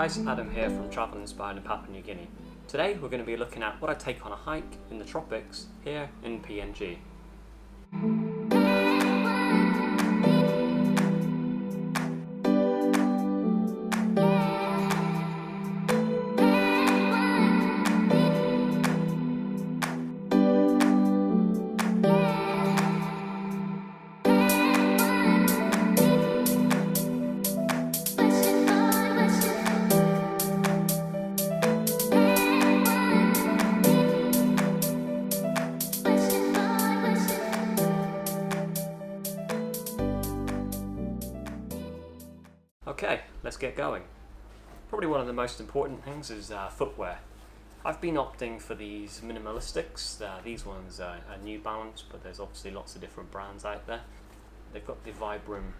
guys, Adam here from Travel Inspired in Papua New Guinea. Today we're going to be looking at what I take on a hike in the tropics here in PNG. Okay, let's get going. Probably one of the most important things is footwear. I've been opting for these minimalistics. These ones are New Balance, but there's obviously lots of different brands out there. They've got the Vibram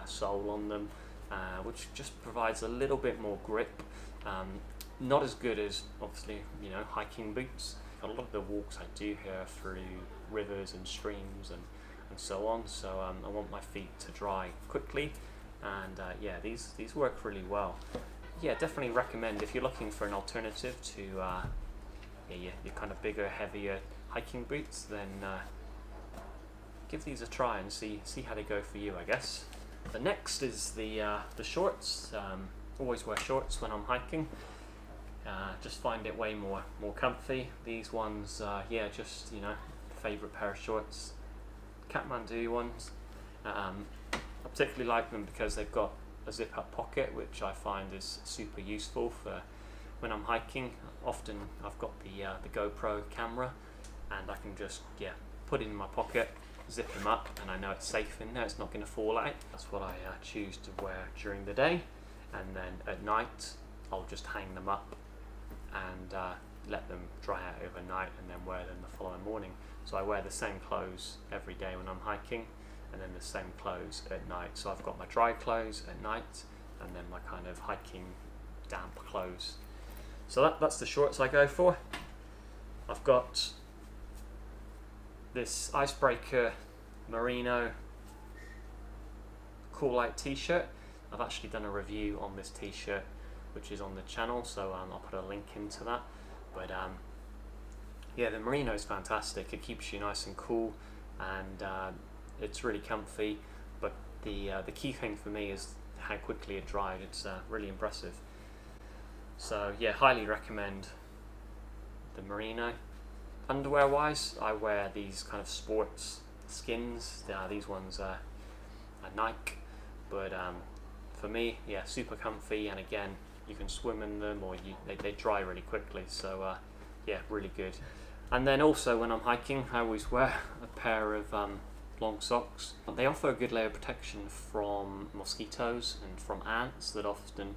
sole on them, which just provides a little bit more grip. Not as good as, obviously, hiking boots. A lot of the walks I do here are through rivers and streams and so on, so I want my feet to dry quickly. And yeah, these work really well. Yeah, definitely recommend if you're looking for an alternative to your kind of bigger, heavier hiking boots, then give these a try and see how they go for you, I guess. The next is the shorts. Always wear shorts when I'm hiking. Just find it way more comfy. These ones, yeah, just favorite pair of shorts, Kathmandu ones. I particularly like them because they've got a zip-up pocket, which I find is super useful for when I'm hiking. Often I've got the GoPro camera, and I can just put it in my pocket, zip them up, and I know it's safe in there. It's not going to fall out. That's what I choose to wear during the day, and then at night I'll just hang them up and let them dry out overnight, and then wear them the following morning. So I wear the same clothes every day when I'm hiking, and then the same clothes at night. So I've got my dry clothes at night, and then my kind of hiking damp clothes. So that's the shorts I go for. I've got this Icebreaker Merino Cool Light t-shirt. I've actually done a review on this t-shirt, which is on the channel, so I'll put a link into that. But yeah, the merino is fantastic. It keeps you nice and cool, and it's really comfy, but the key thing for me is how quickly it dried. It's really impressive. So yeah, highly recommend the merino. Underwear wise, I wear these kind of sports skins. These ones are Nike, but for me, yeah, super comfy, and again, you can swim in them, or they dry really quickly, so yeah, really good. And then also when I'm hiking, I always wear a pair of long socks. They offer a good layer of protection from mosquitoes and from ants that often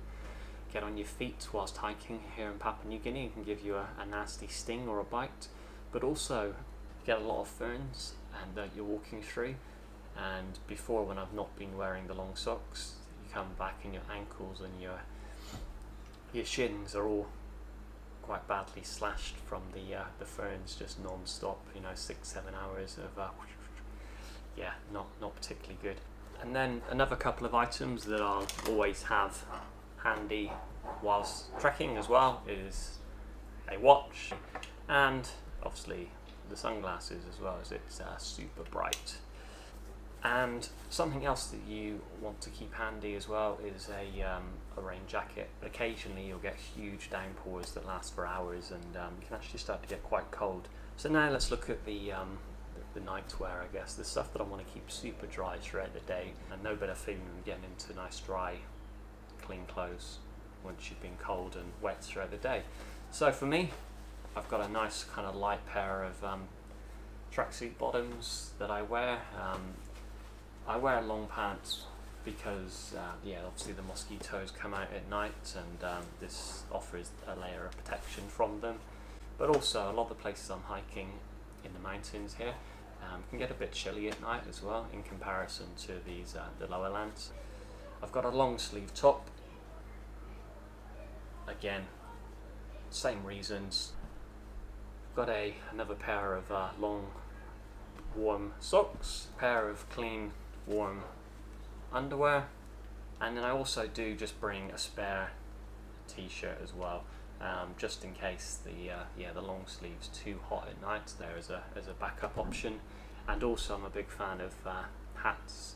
get on your feet whilst hiking here in Papua New Guinea. It can give you a nasty sting or a bite, but also you get a lot of ferns and that you're walking through. And before, when I've not been wearing the long socks, you come back and your ankles and your shins are all quite badly slashed from the ferns just non-stop, 6-7 hours of yeah, not particularly good. And then another couple of items that I'll always have handy whilst trekking as well is a watch, and obviously the sunglasses as well, as it's super bright. And something else that you want to keep handy as well is a rain jacket. Occasionally you'll get huge downpours that last for hours, and you can actually start to get quite cold. So now let's look at the nightwear, I guess, the stuff that I want to keep super dry throughout the day, and no better feeling than getting into nice dry clean clothes once you've been cold and wet throughout the day. So for me, I've got a nice kind of light pair of tracksuit bottoms that I wear. I wear long pants because yeah, obviously the mosquitoes come out at night, and this offers a layer of protection from them. But also a lot of the places I'm hiking in the mountains here can get a bit chilly at night as well in comparison to these the lower lands. I've got a long sleeve top. Again, same reasons. I've got another pair of long warm socks, a pair of clean warm underwear, and then I also do just bring a spare t-shirt as well, just in case the long sleeve's too hot at night. There as a backup option. And also I'm a big fan of hats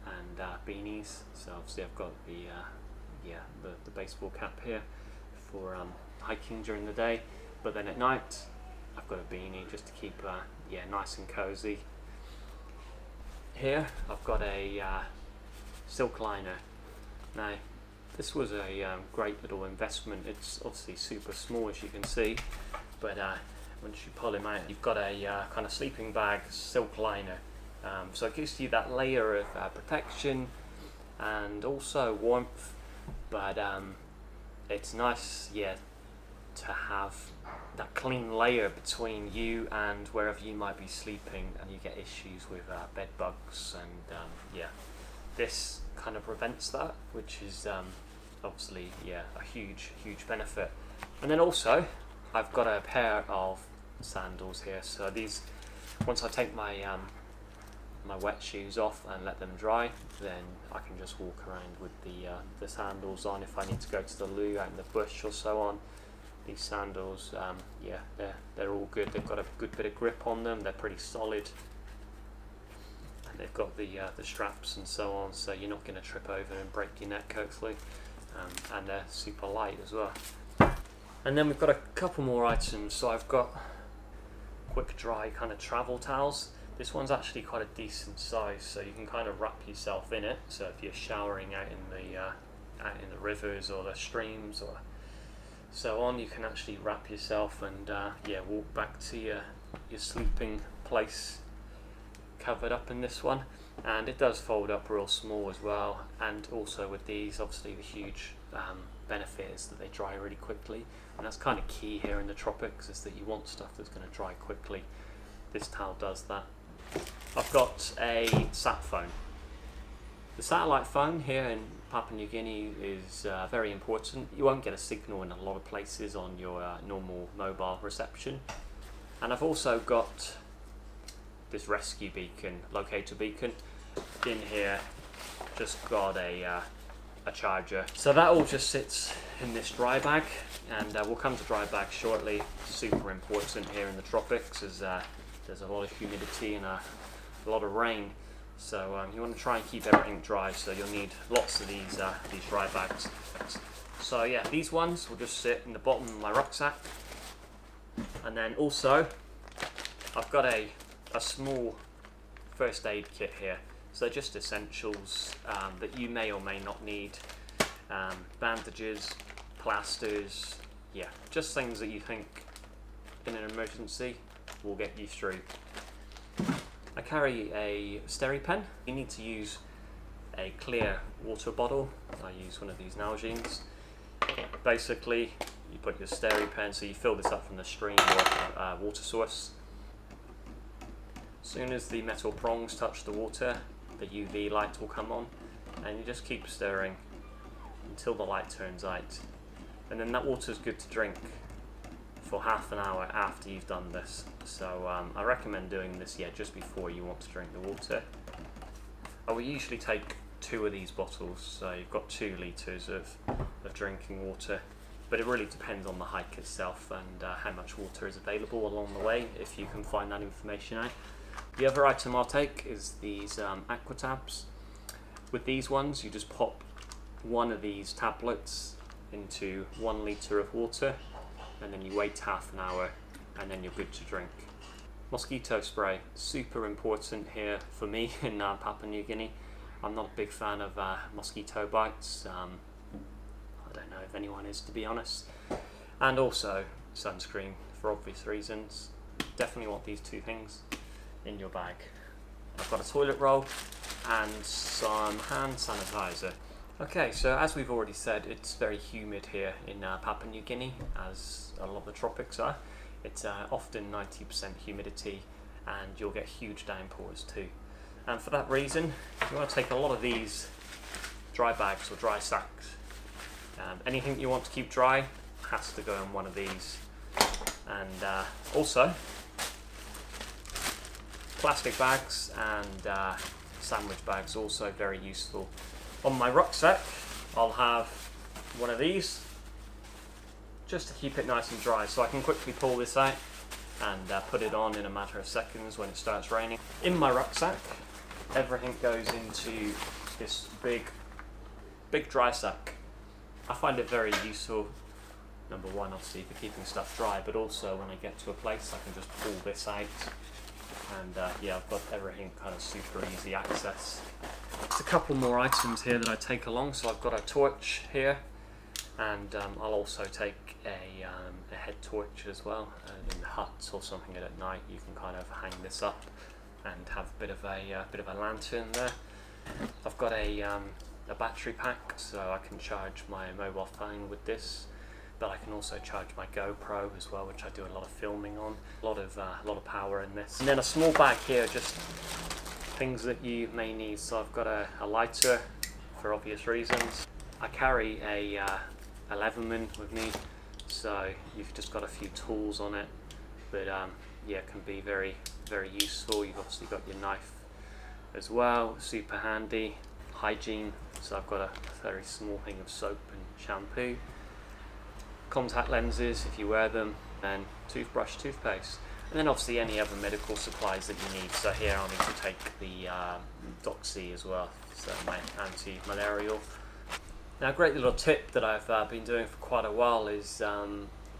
and beanies. So obviously I've got the baseball cap here for hiking during the day, but then at night I've got a beanie just to keep nice and cozy. Here I've got a silk liner. Now this was a great little investment. It's obviously super small, as you can see, but once you pull him out, you've got a kind of sleeping bag silk liner. So it gives you that layer of protection and also warmth, but it's nice, to have that clean layer between you and wherever you might be sleeping, and you get issues with bed bugs, and this kind of prevents that, which is obviously a huge benefit. And then also I've got a pair of sandals here. So these, once I take my my wet shoes off and let them dry, then I can just walk around with the sandals on if I need to go to the loo out in the bush or so on. These sandals, they're all good. They've got a good bit of grip on them. They're pretty solid, and they've got the straps and so on, so you're not going to trip over and break your neck, hopefully. And they're super light as well. And then we've got a couple more items. So I've got quick dry kind of travel towels. This one's actually quite a decent size, so you can kind of wrap yourself in it. So if you're showering out in the rivers or the streams or so on, you can actually wrap yourself and walk back to your sleeping place covered up in this one. And it does fold up real small as well. And also with these, obviously the huge benefit is that they dry really quickly, and that's kind of key here in the tropics, is that you want stuff that's going to dry quickly. This towel does that. I've got a sat phone. The satellite phone here in Papua New Guinea is very important. You won't get a signal in a lot of places on your normal mobile reception. And I've also got this rescue beacon, locator beacon. In here, just got a charger. So that all just sits in this dry bag, and we'll come to dry bag shortly. Super important here in the tropics, as there's a lot of humidity and a lot of rain. So you want to try and keep everything dry, so you'll need lots of these dry bags. So yeah, these ones will just sit in the bottom of my rucksack. And then also, I've got a small first aid kit here. So just essentials that you may or may not need. Bandages, plasters, just things that you think in an emergency will get you through. I carry a SteriPen. You need to use a clear water bottle. I use one of these Nalgene's. Basically, you put your SteriPen, so you fill this up from the stream or water source. As soon as the metal prongs touch the water, the UV light will come on, and you just keep stirring until the light turns out. And then that water is good to drink for half an hour after you've done this. So I recommend doing this just before you want to drink the water. I will usually take 2 of these bottles, so you've got 2 litres of drinking water, but it really depends on the hike itself and how much water is available along the way, if you can find that information out. The other item I'll take is these aqua tabs. With these ones, you just pop one of these tablets into 1 litre of water, and then you wait half an hour, and then you're good to drink. Mosquito spray, super important here for me in Papua New Guinea. I'm not a big fan of mosquito bites. I don't know if anyone is, to be honest. And also sunscreen, for obvious reasons. Definitely want these 2 things in your bag. I've got a toilet roll and some hand sanitizer. Okay, so as we've already said, it's very humid here in Papua New Guinea, as a lot of the tropics are. It's often 90% humidity, and you'll get huge downpours too. And for that reason, you want to take a lot of these dry bags or dry sacks. Anything you want to keep dry has to go in one of these. And also, plastic bags and sandwich bags, also very useful. On my rucksack, I'll have one of these. just to keep it nice and dry. So I can quickly pull this out and put it on in a matter of seconds when it starts raining. In my rucksack, everything goes into this big dry sack. I find it very useful. Number one, obviously, for keeping stuff dry, but also when I get to a place, I can just pull this out, and yeah, I've got everything kind of super easy access. There's a couple more items here that I take along. So I've got a torch here, and I'll also take a head torch as well. And in the hut or something at night, you can kind of hang this up and have a bit of a lantern there. I've got a battery pack, so I can charge my mobile phone with this, but I can also charge my GoPro as well, which I do a lot of filming on. A lot of power in this. And then a small bag here, just things that you may need. So I've got a lighter for obvious reasons. I carry a Leatherman with me, so you've just got a few tools on it, but yeah, it can be very useful. You've obviously got your knife as well, super handy. Hygiene, so I've got a very small thing of soap and shampoo. Contact lenses if you wear them, and toothbrush, toothpaste, and then obviously any other medical supplies that you need. So here I need to take the Doxy as well, so my anti-malarial. Now, a great little tip that I've been doing for quite a while is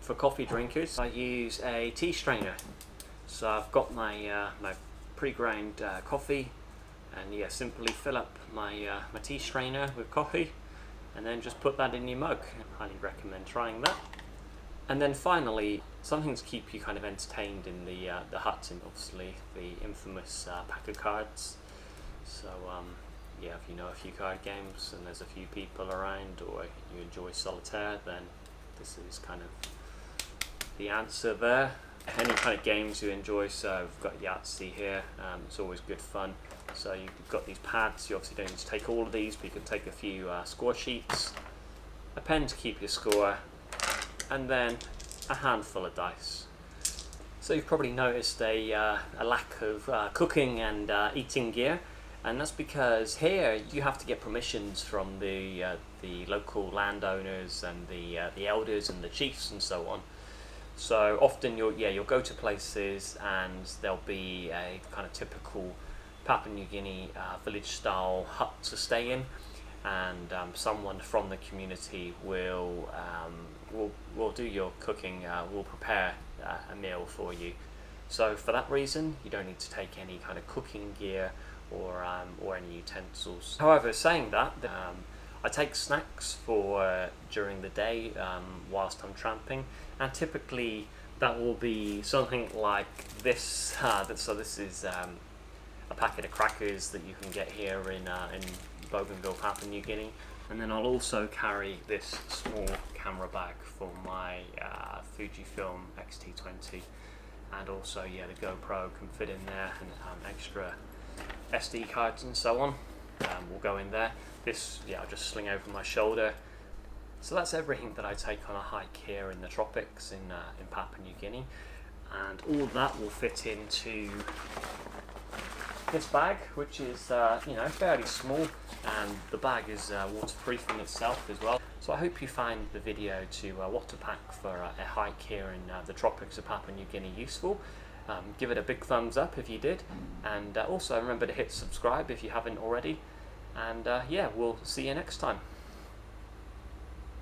for coffee drinkers, I use a tea strainer. So I've got my my pre-ground coffee, and yeah, simply fill up my my tea strainer with coffee, and then just put that in your mug. I highly recommend trying that. And then finally, something to keep you kind of entertained in the hut, and obviously the infamous pack of cards. So yeah, if you know a few card games and there's a few people around, or you enjoy solitaire, then this is kind of the answer there. Any kind of games you enjoy, so we've got Yahtzee here, it's always good fun. So you've got these pads, you obviously don't need to take all of these, but you can take a few score sheets, a pen to keep your score, and then a handful of dice. So you've probably noticed a lack of cooking and eating gear, and that's because here you have to get permissions from the local landowners and the elders and the chiefs and so on. So often you'll go to places and there'll be a kind of typical Papua New Guinea village style hut to stay in, and someone from the community will do your cooking, will prepare a meal for you. So for that reason, you don't need to take any kind of cooking gear or any utensils. However, saying that, I take snacks for during the day whilst I'm tramping, and typically that will be something like this. So this is a packet of crackers that you can get here in Bougainville, Papua New Guinea. And then I'll also carry this small camera bag for my Fujifilm X-T20, and also yeah, the GoPro can fit in there, and extra SD cards and so on will go in there. This, yeah, I'll just sling over my shoulder. So that's everything that I take on a hike here in the tropics in Papua New Guinea, and all of that will fit into this bag, which is you know, fairly small, and the bag is waterproof in itself as well. So I hope you find the video to what to pack for a hike here in the tropics of Papua New Guinea useful. Give it a big thumbs up if you did, and also remember to hit subscribe if you haven't already, and yeah, we'll see you next time.